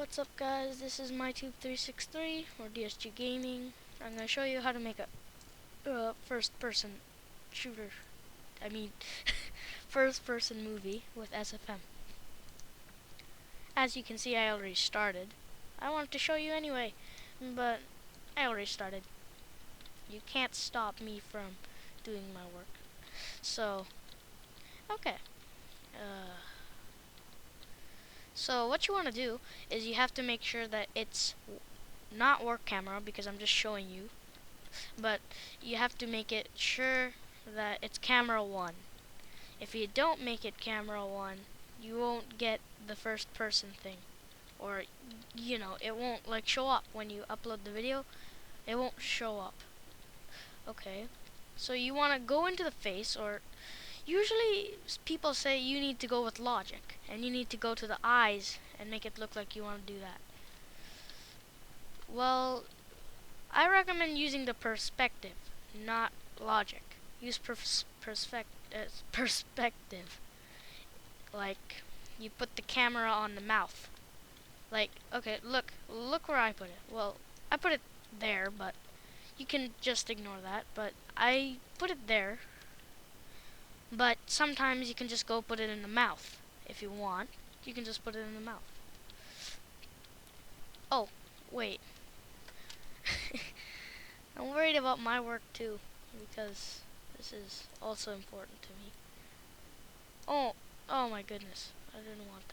What's up guys, this is MyTube363 or DSG Gaming. I'm going to show you how to make a first person shooter, I mean first person movie with SFM. As you can see, I already started. I wanted to show you anyway, but I already started. You can't stop me from doing my work. So, okay. So what you want to do is you have to make sure that it's not work camera, because I'm just showing you, but you have to make it sure that it's camera 1. If you don't make it camera 1, you won't get the first person thing, or it won't like show up when you upload the video. It won't show up. Okay, so you want to go into the face, or usually people say you need to go with logic, and you need to go to the eyes and make it look like you want to do that. Well, I recommend using the perspective, not logic. Use perspective. Like, you put the camera on the mouth. Like, okay, look where I put it. Well, I put it there, but you can just ignore that. But I put it there. But sometimes you can just go put it in the mouth. If you want, you can just put it in the mouth. Oh, wait. I'm worried about my work too, because this is also important to me. Oh my goodness, I didn't want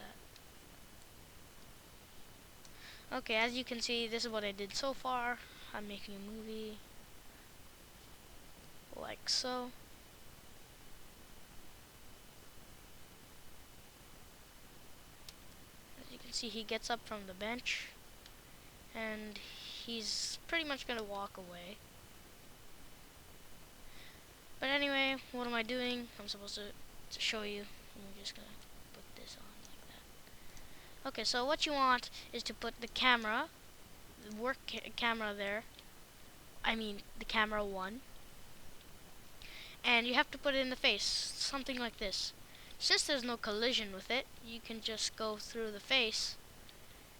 that. Okay, as you can see, this is what I did so far. I'm making a movie like so. As you can see, he gets up from the bench and he's pretty much gonna walk away. But anyway, what am I doing? I'm supposed to show you. I'm just gonna put this on like that. Okay, so what you want is to put the camera, the work camera there. I mean the camera 1. And you have to put it in the face, something like this. Since there's no collision with it, you can just go through the face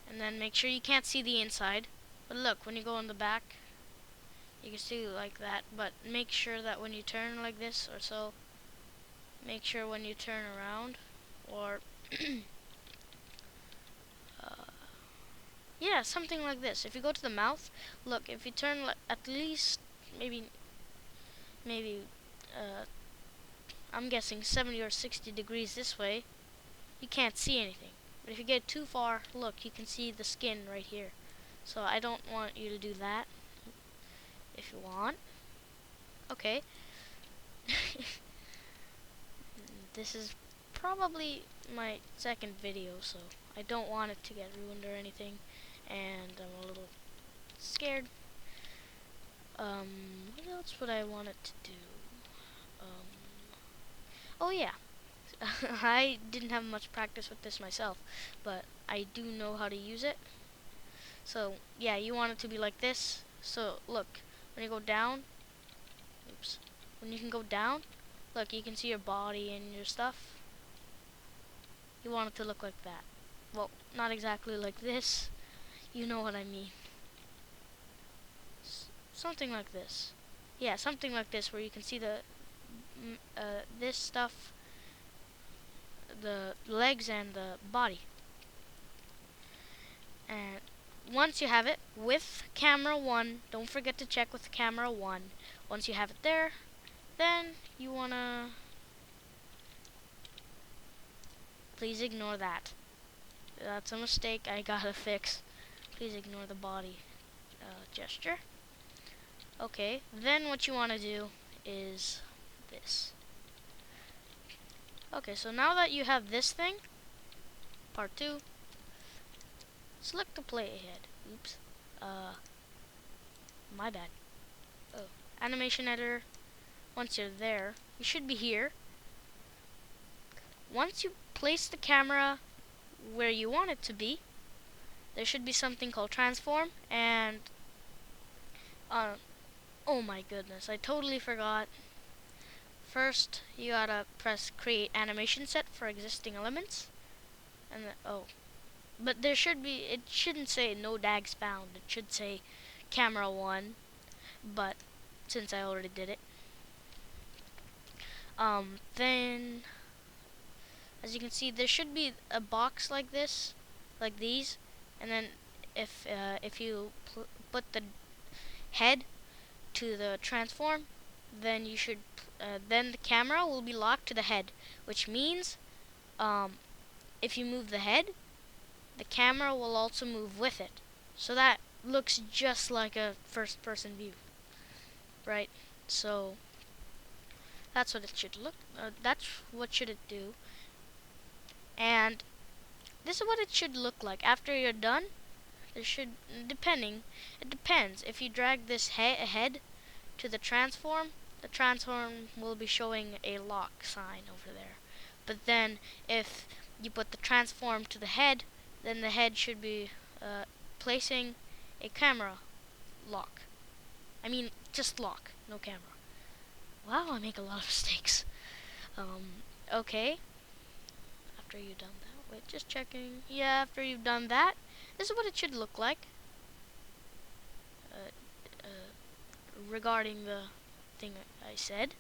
and then make sure you can't see the inside. But look, when you go in the back, you can see like that, but make sure that when you turn like this or so, make sure when you turn around, or yeah, something like this. If you go to the mouth, look, if you turn at least maybe I'm guessing 70 or 60 degrees this way, you can't see anything. But if you get too far, look, you can see the skin right here. So I don't want you to do that. If you want, okay. This is probably my second video, so I don't want it to get ruined or anything, and I'm a little scared. What else would I want it to do? Oh yeah, I didn't have much practice with this myself, but I do know how to use it. So yeah, you want it to be like this. So look, when you go down, when you can go down, look, you can see your body and your stuff. You want it to look like that. Well, not exactly like this. You know what I mean. Something like this. Yeah, something like this, where you can see the this stuff, the legs and the body. And once you have it with camera 1, don't forget to check with camera 1. Once you have it there, then you wanna, please ignore that. That's a mistake I gotta fix. Please ignore the body gesture. Okay, then what you wanna do is this. Okay, so now that you have this thing, part 2, select the playhead. Oops. My bad. Oh, animation editor. Once you're there, you should be here. Once you place the camera where you want it to be, there should be something called transform, and oh my goodness, I totally forgot. First, you gotta press create animation set for existing elements, and But there should be, it shouldn't say no dags found. It should say camera 1, but since I already did it, then as you can see, there should be a box like this, like these, and then if you put the head to the transform, then you should then the camera will be locked to the head, which means if you move the head, the camera will also move with it. So that looks just like a first person view, right? So that's what it should look, that's what should it do. And this is what it should look like after you're done. It should, it depends. If you drag this head to the transform will be showing a lock sign over there. But then if you put the transform to the head, then the head should be placing a camera lock. I mean, just lock, no camera. Wow, I make a lot of mistakes. Okay. After you've done that, wait, just checking. Yeah, after you've done that, this is what it should look like. Regarding the thing I said.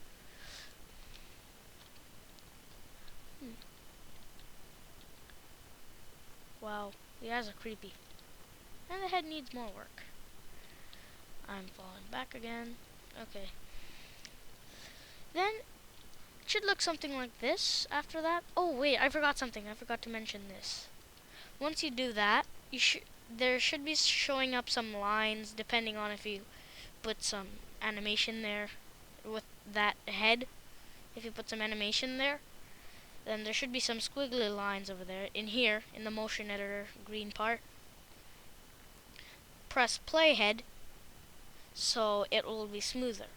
Wow, the eyes are creepy. And the head needs more work. I'm falling back again. Okay. Then it should look something like this after that. Oh wait, I forgot something. I forgot to mention this. Once you do that, there should be showing up some lines depending on if you put some animation there with that head. If you put some animation there, then there should be some squiggly lines over there. In here, in the motion editor green part, press playhead so it will be smoother.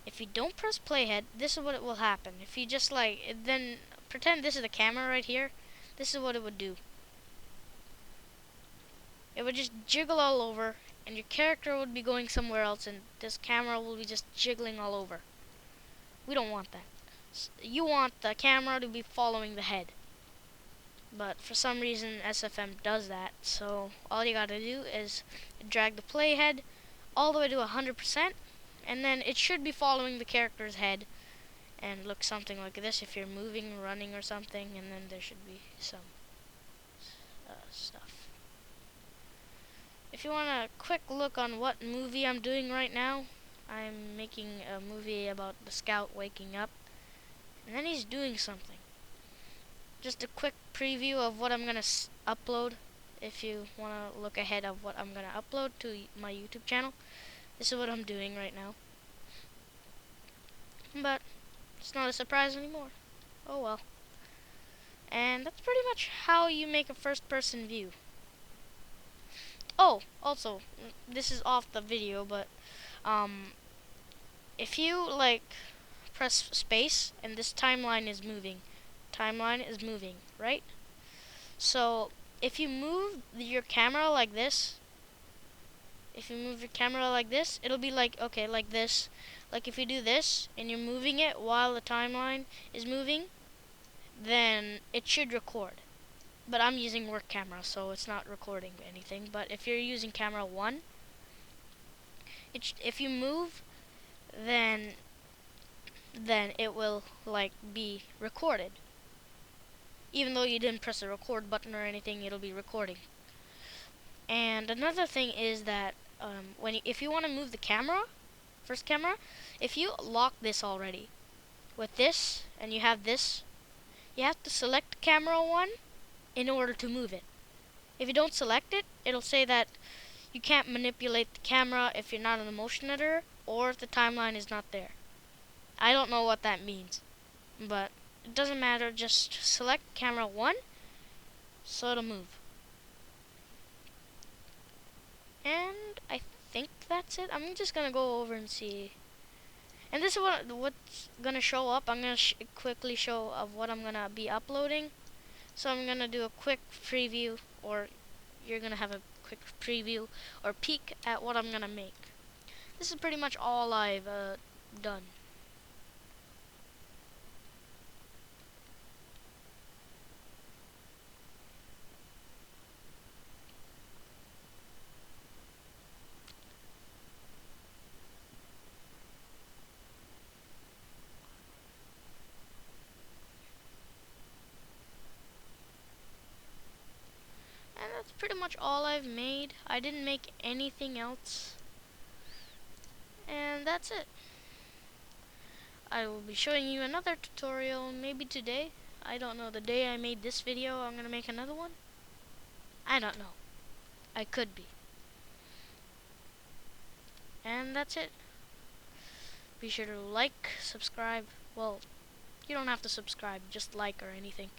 If you don't press playhead, this is what it will happen. If you just then pretend this is the camera right here, this is what it would do. It would just jiggle all over, and your character would be going somewhere else, and this camera will be just jiggling all over. We don't want that. You want the camera to be following the head. But for some reason SFM does that, so all you gotta do is drag the playhead all the way to 100%, and then it should be following the character's head and look something like this if you're moving, running or something, and then there should be some stuff. If you want a quick look on what movie I'm doing right now, I'm making a movie about the scout waking up, and then he's doing something. Just a quick preview of what I'm gonna upload. If you want to look ahead of what I'm gonna upload to my YouTube channel, this is what I'm doing right now. But it's not a surprise anymore. Oh well. And that's pretty much how you make a first-person view. Oh, also, this is off the video, but if you press space and this timeline is moving, right? So if you move your camera like this, it'll be like this. Like if you do this and you're moving it while the timeline is moving, then it should record. But I'm using work camera, so it's not recording anything. But if you're using camera 1, if you move, then it will be recorded. Even though you didn't press the record button or anything, it'll be recording. And another thing is that if you want to move the first camera, if you lock this already with this and you have this, you have to select camera 1 in order to move it. If you don't select it, it'll say that you can't manipulate the camera if you're not in the motion editor or if the timeline is not there. I don't know what that means, but it doesn't matter. Just select camera 1 so it'll move. And I think that's it. I'm just gonna go over and see. And this is what's gonna show up. I'm gonna quickly show of what I'm gonna be uploading. So I'm gonna do a quick preview, or you're gonna have a quick preview or peek at what I'm gonna make. This is pretty much all I've done. pretty much all I've made. I didn't make anything else. And that's it. I will be showing you another tutorial maybe today. I don't know, the day I made this video I'm gonna make another one. I don't know. I could be. And that's it. Be sure to like, subscribe. Well, you don't have to subscribe, just like or anything.